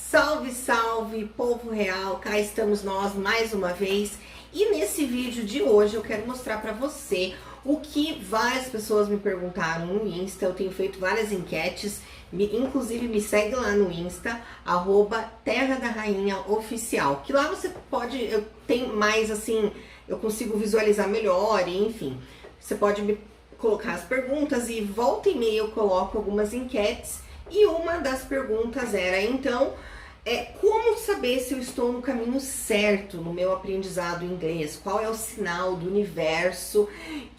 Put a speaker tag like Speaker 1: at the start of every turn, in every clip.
Speaker 1: Salve, salve, povo real, cá estamos nós mais uma vez. E nesse vídeo de hoje eu quero mostrar pra você o que várias pessoas me perguntaram no Insta. Eu tenho feito várias enquetes, inclusive me segue lá no Insta, @Terra da Rainha Oficial, que lá você pode, eu tenho mais assim, eu consigo visualizar melhor, e enfim, você pode me colocar as perguntas e volta e meia eu coloco algumas enquetes. E uma das perguntas era, então, como saber se eu estou no caminho certo no meu aprendizado em inglês? Qual é o sinal do universo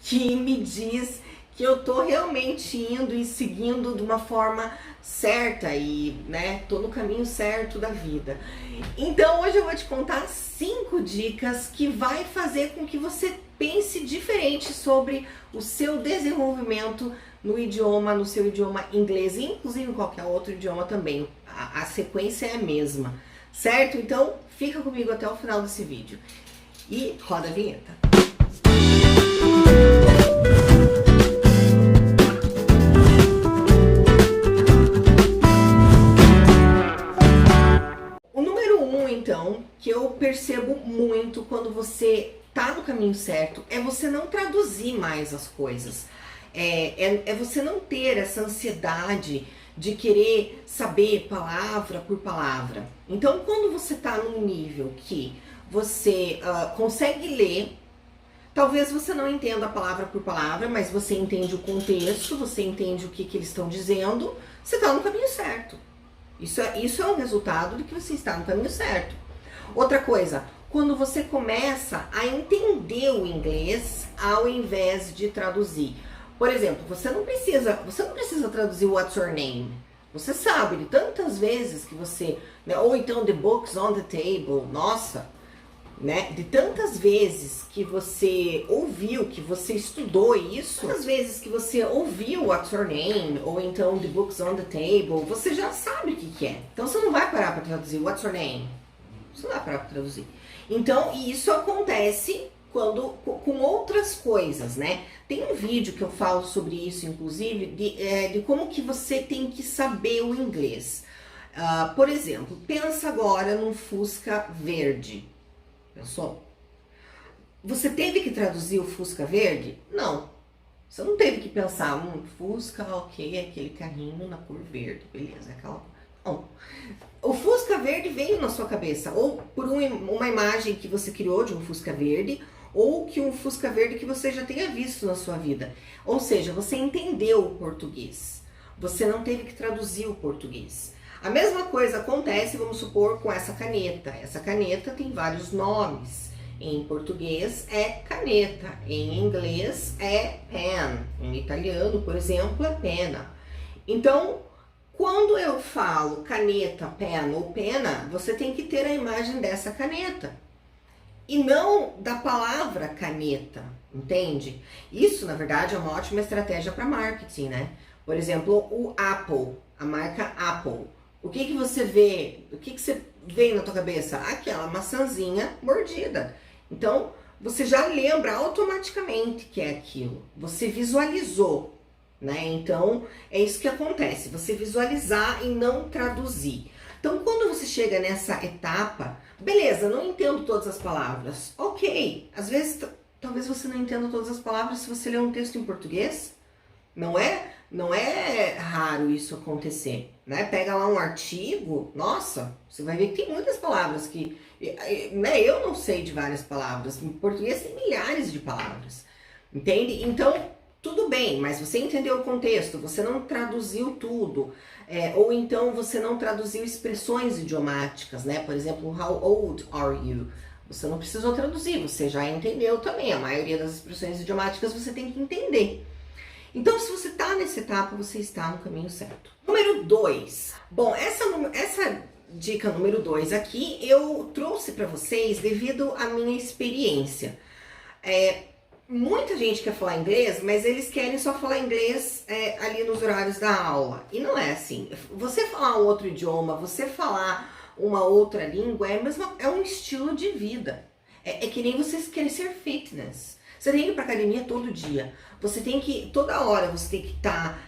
Speaker 1: que me diz que eu tô realmente indo e seguindo de uma forma certa e, né, tô no caminho certo da vida? Então, hoje eu vou te contar 5 dicas que vai fazer com que você pense diferente sobre o seu desenvolvimento no seu idioma inglês, e inclusive em qualquer outro idioma também. A sequência é a mesma, certo? Então, fica comigo até o final desse vídeo. E roda a vinheta. O número 1, então, que eu percebo muito quando você tá no caminho certo, é você não traduzir mais as coisas. É você não ter essa ansiedade de querer saber palavra por palavra. Então, quando você tá num nível que você consegue ler, talvez você não entenda a palavra por palavra, mas você entende o contexto, você entende o que eles estão dizendo, você tá no caminho certo. Isso é um resultado de que você está no caminho certo. Outra coisa, quando você começa a entender o inglês ao invés de traduzir. Por exemplo, você não precisa traduzir what's your name. Você sabe de tantas vezes que você, né, ou então the books on the table, nossa, né, de tantas vezes que você ouviu, que você estudou isso, tantas vezes que você ouviu what's your name, ou então the books on the table, você já sabe o que é. Então você não vai parar para traduzir what's your name. Você não vai parar para traduzir. Então, e isso acontece com outras coisas, né? Tem um vídeo que eu falo sobre isso, inclusive, de como que você tem que saber o inglês. Por exemplo, pensa agora num Fusca verde. Pensou? Você teve que traduzir o Fusca verde? Não. Você não teve que pensar, Fusca, ok, aquele carrinho na cor verde, beleza, aquela... Não. O Fusca verde veio na sua cabeça, ou por uma imagem que você criou de um Fusca verde, ou que um Fusca verde que você já tenha visto na sua vida. Ou seja, você entendeu o português. Você não teve que traduzir o português. A mesma coisa acontece, vamos supor, com essa caneta. Essa caneta tem vários nomes. Em português é caneta, em inglês é pen, em italiano, por exemplo, é pena. Então, quando eu falo caneta, pen ou pena, você tem que ter a imagem dessa caneta. E não da palavra caneta, entende? Isso, na verdade, é uma ótima estratégia para marketing, né? Por exemplo, o Apple, a marca Apple. O que você vê? O que você vê na tua cabeça? Aquela maçãzinha mordida. Então, você já lembra automaticamente que é aquilo. Você visualizou, né? Então, é isso que acontece. Você visualizar e não traduzir. Então, quando você chega nessa etapa, beleza, não entendo todas as palavras. Ok, às vezes, talvez você não entenda todas as palavras se você ler um texto em português. Não é raro isso acontecer, né? Pega lá um artigo, nossa, você vai ver que tem muitas palavras que, né, eu não sei de várias palavras. Em português tem milhares de palavras, entende? Então, tudo bem, mas você entendeu o contexto, você não traduziu tudo, ou então você não traduziu expressões idiomáticas, né? Por exemplo, how old are you? Você não precisou traduzir, você já entendeu também. A maioria das expressões idiomáticas você tem que entender. Então, se você está nessa etapa, você está no caminho certo. Número 2. Bom, essa dica número 2 aqui eu trouxe para vocês devido à minha experiência. Muita gente quer falar inglês, mas eles querem só falar inglês ali nos horários da aula. E não é assim. Você falar um outro idioma, você falar uma outra língua é um estilo de vida. É que nem vocês querem ser fitness. Você tem que ir para academia todo dia. Você tem que, toda hora, você tem que estar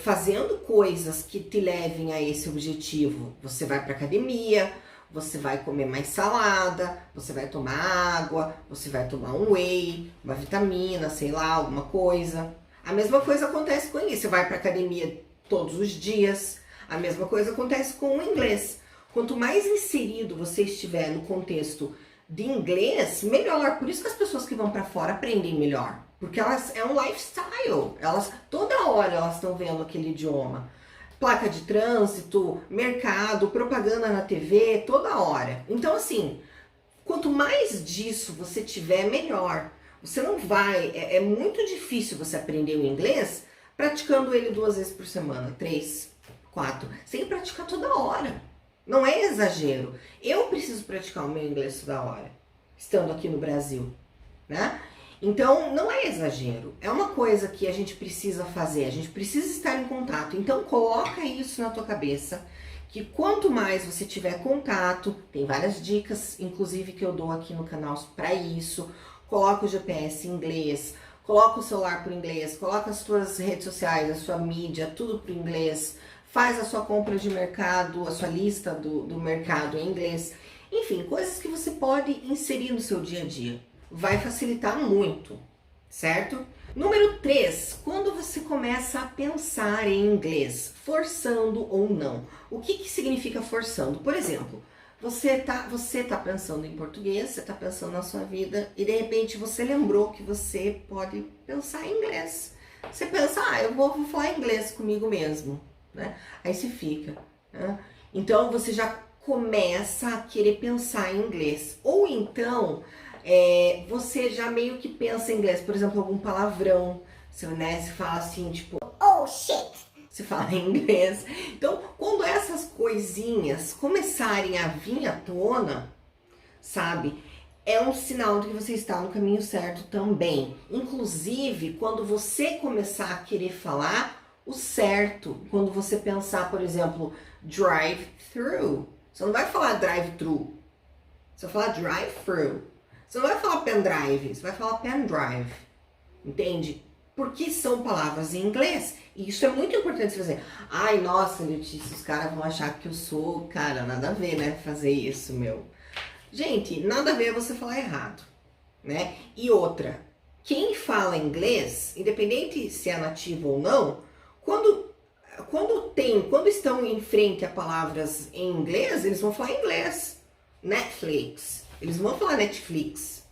Speaker 1: fazendo coisas que te levem a esse objetivo. Você vai para academia, você vai comer mais salada, você vai tomar água, você vai tomar um whey, uma vitamina, sei lá, alguma coisa. A mesma coisa acontece com isso. Você vai para academia todos os dias. A mesma coisa acontece com o inglês. Quanto mais inserido você estiver no contexto de inglês, melhor. Por isso que as pessoas que vão para fora aprendem melhor. Porque elas é um lifestyle. Elas toda hora elas estão vendo aquele idioma. Placa de trânsito, mercado, propaganda na TV, toda hora. Então assim, quanto mais disso você tiver, melhor. Você não vai, é muito difícil você aprender o inglês praticando ele 2 vezes por semana, 3, 4, sem praticar toda hora. Não é exagero. Eu preciso praticar o meu inglês toda hora, estando aqui no Brasil, né? Então, não é exagero. É uma coisa que a gente precisa fazer, a gente precisa estar em contato. Então, coloca isso na tua cabeça, que quanto mais você tiver contato, tem várias dicas, inclusive, que eu dou aqui no canal para isso. Coloca o GPS em inglês, coloca o celular para o inglês, coloca as suas redes sociais, a sua mídia, tudo para o inglês. Faz a sua compra de mercado, a sua lista do mercado em inglês. Enfim, coisas que você pode inserir no seu dia a dia. Vai facilitar muito, certo? Número 3, quando você começa a pensar em inglês, forçando ou não. O que significa forçando? Por exemplo, você tá pensando em português, você tá pensando na sua vida e de repente você lembrou que você pode pensar em inglês. Você pensa, eu vou falar inglês comigo mesmo, né? Aí você fica, né? Então você já começa a querer pensar em inglês. Ou então você já meio que pensa em inglês, por exemplo, algum palavrão, você fala assim, tipo, oh shit! Você fala em inglês. Então, quando essas coisinhas começarem a vir à tona, sabe, é um sinal de que você está no caminho certo também. Inclusive, quando você começar a querer falar o certo, quando você pensar, por exemplo, drive-thru. Você não vai falar drive-thru, você vai falar drive-thru. Você não vai falar pendrive, você vai falar pendrive, entende? Porque são palavras em inglês. E isso é muito importante você fazer. Ai, nossa, Letícia, os caras vão achar que eu sou... Cara, nada a ver, né? Fazer isso, meu. Gente, nada a ver você falar errado, né? E outra, quem fala inglês, independente se é nativo ou não, quando estão em frente a palavras em inglês, eles vão falar inglês. Netflix. Eles não vão falar Netflix.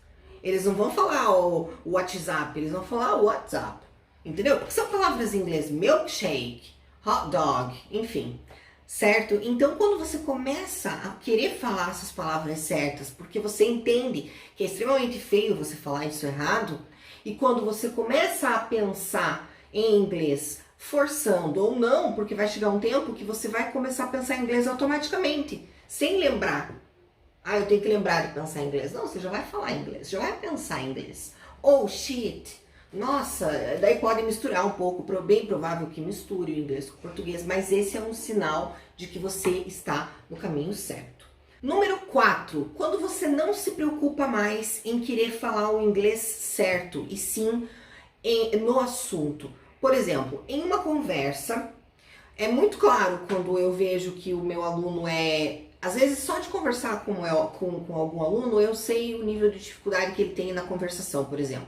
Speaker 1: Eles não vão falar o WhatsApp, eles vão falar o WhatsApp. Entendeu? Porque são palavras em inglês. Milkshake, hot dog, enfim. Certo? Então, quando você começa a querer falar essas palavras certas, porque você entende que é extremamente feio você falar isso errado, e quando você começa a pensar em inglês, forçando ou não, porque vai chegar um tempo que você vai começar a pensar em inglês automaticamente, sem lembrar. Eu tenho que lembrar de pensar em inglês. Não, você já vai falar inglês, já vai pensar em inglês. Oh, shit! Nossa, daí pode misturar um pouco, bem provável que misture o inglês com o português, mas esse é um sinal de que você está no caminho certo. Número 4, quando você não se preocupa mais em querer falar o inglês certo, e sim no assunto. Por exemplo, em uma conversa, é muito claro quando eu vejo que o meu aluno às vezes, só de conversar com algum aluno, eu sei o nível de dificuldade que ele tem na conversação, por exemplo.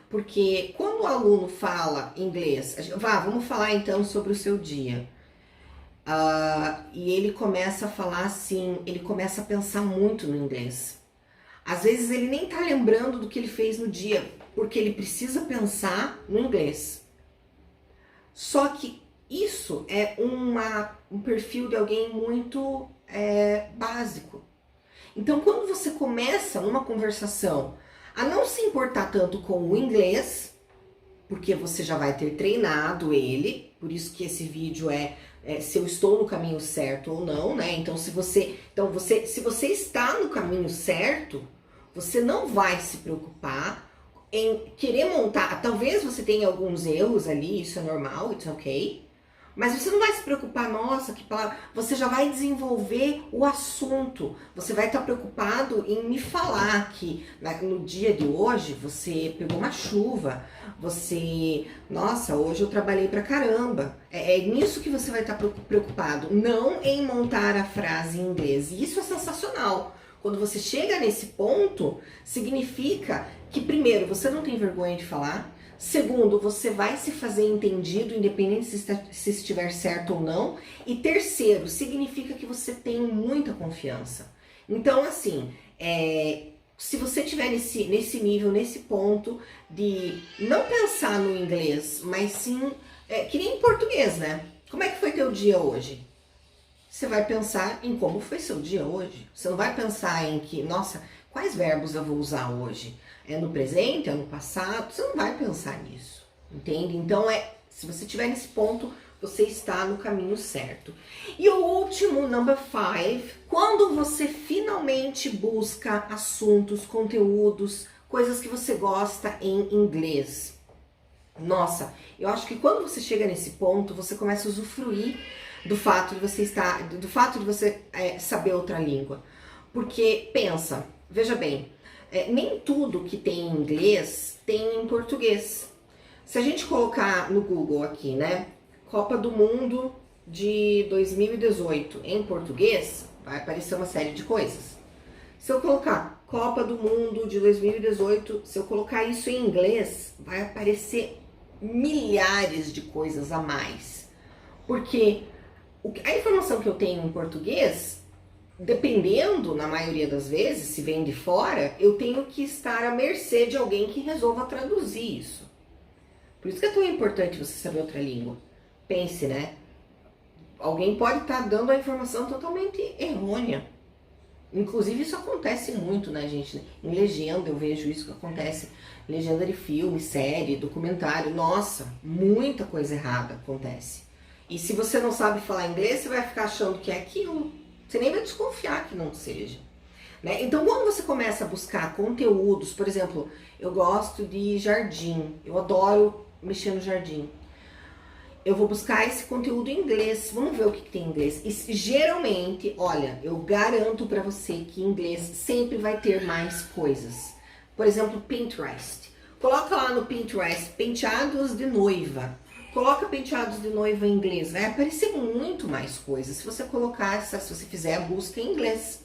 Speaker 1: Porque quando o aluno fala inglês, vamos falar então sobre o seu dia. E ele começa a falar assim, ele começa a pensar muito no inglês. Às vezes ele nem tá lembrando do que ele fez no dia, porque ele precisa pensar no inglês. Só que isso é um perfil de alguém muito básico. Então, quando você começa uma conversação a não se importar tanto com o inglês, porque você já vai ter treinado ele, por isso que esse vídeo se eu estou no caminho certo ou não, né? Então, se você está no caminho certo, você não vai se preocupar em querer montar. Talvez você tenha alguns erros ali, isso é normal, it's ok. Mas você não vai se preocupar, nossa, que palavra. Você já vai desenvolver o assunto. Você vai estar preocupado em me falar que no dia de hoje você pegou uma chuva. Você, nossa, hoje eu trabalhei pra caramba. É nisso que você vai estar preocupado, não em montar a frase em inglês. E isso é sensacional. Quando você chega nesse ponto, significa que, primeiro, você não tem vergonha de falar. Segundo, você vai se fazer entendido, independente se estiver certo ou não. E terceiro, significa que você tem muita confiança. Então, assim, se você estiver nesse nível, nesse ponto de não pensar no inglês, mas sim, que nem em português, né? Como é que foi teu dia hoje? Você vai pensar em como foi seu dia hoje. Você não vai pensar em que, nossa, quais verbos eu vou usar hoje? É no presente, é no passado? Você não vai pensar nisso, entende? Então, se você estiver nesse ponto, você está no caminho certo. E o último, number 5, quando você finalmente busca assuntos, conteúdos, coisas que você gosta em inglês. Nossa, eu acho que quando você chega nesse ponto, você começa a usufruir do fato de você saber outra língua. Porque, pensa, veja bem, nem tudo que tem em inglês tem em português. Se a gente colocar no Google aqui, né, Copa do Mundo de 2018 em português, vai aparecer uma série de coisas. Se eu colocar Copa do Mundo de 2018, se eu colocar isso em inglês, vai aparecer milhares de coisas a mais. Porque a informação que eu tenho em português, dependendo, na maioria das vezes, se vem de fora, eu tenho que estar à mercê de alguém que resolva traduzir isso. Por isso que é tão importante você saber outra língua. Pense, né? Alguém pode estar dando a informação totalmente errônea. Inclusive isso acontece muito, né, gente? Em legenda eu vejo isso que acontece. Legenda de filme, série, documentário. Nossa, muita coisa errada acontece. E se você não sabe falar inglês, você vai ficar achando que é aquilo. Você nem vai desconfiar que não seja. Né? Então, quando você começa a buscar conteúdos, por exemplo, eu gosto de jardim, eu adoro mexer no jardim. Eu vou buscar esse conteúdo em inglês. Vamos ver o que tem em inglês. E geralmente, olha, eu garanto pra você que em inglês sempre vai ter mais coisas. Por exemplo, Pinterest. Coloca lá no Pinterest, penteados de noiva. Coloca penteados de noiva em inglês, vai aparecer muito mais coisas se você colocar, se você fizer a busca em inglês,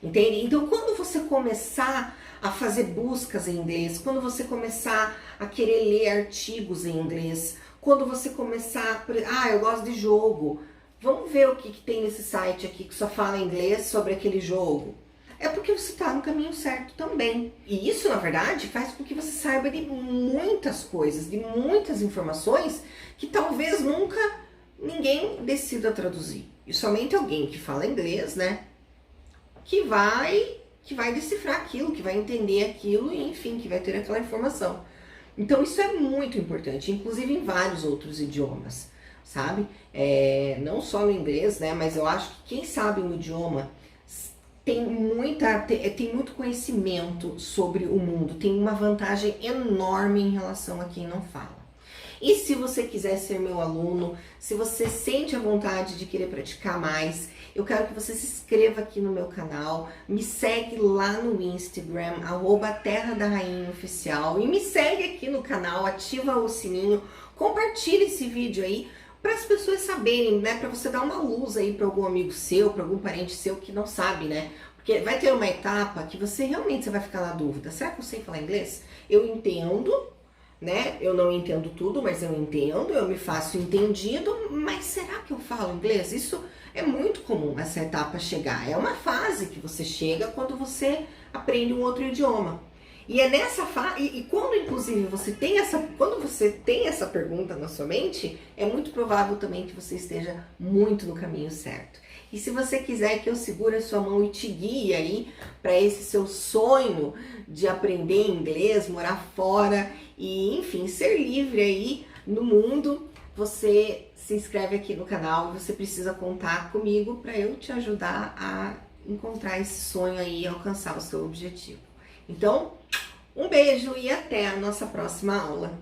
Speaker 1: entende? Então, quando você começar a fazer buscas em inglês, quando você começar a querer ler artigos em inglês, quando você começar, eu gosto de jogo, vamos ver o que tem nesse site aqui que só fala inglês sobre aquele jogo. É porque você está no caminho certo também. E isso, na verdade, faz com que você saiba de muitas coisas, de muitas informações que talvez nunca ninguém decida traduzir. E somente alguém que fala inglês, né, que vai decifrar aquilo, que vai entender aquilo e, enfim, que vai ter aquela informação. Então, isso é muito importante, inclusive em vários outros idiomas, sabe? Não só no inglês, né, mas eu acho que quem sabe um idioma tem muito conhecimento sobre o mundo, tem uma vantagem enorme em relação a quem não fala. E se você quiser ser meu aluno, se você sente a vontade de querer praticar mais, eu quero que você se inscreva aqui no meu canal, me segue lá no Instagram, @Terra da Rainha Oficial, e me segue aqui no canal, ativa o sininho, compartilha esse vídeo aí, para as pessoas saberem, né, para você dar uma luz aí para algum amigo seu, para algum parente seu que não sabe, né? Porque vai ter uma etapa que você realmente vai ficar na dúvida. Será que eu sei falar inglês? Eu entendo, né? Eu não entendo tudo, mas eu entendo, eu me faço entendido, mas será que eu falo inglês? Isso é muito comum, essa etapa chegar. É uma fase que você chega quando você aprende um outro idioma. E é nessa fase, e quando inclusive quando você tem essa pergunta na sua mente, é muito provável também que você esteja muito no caminho certo. E se você quiser que eu segure a sua mão e te guie aí para esse seu sonho de aprender inglês, morar fora e, enfim, ser livre aí no mundo, você se inscreve aqui no canal e você precisa contar comigo para eu te ajudar a encontrar esse sonho aí e alcançar o seu objetivo. Então, um beijo e até a nossa próxima aula.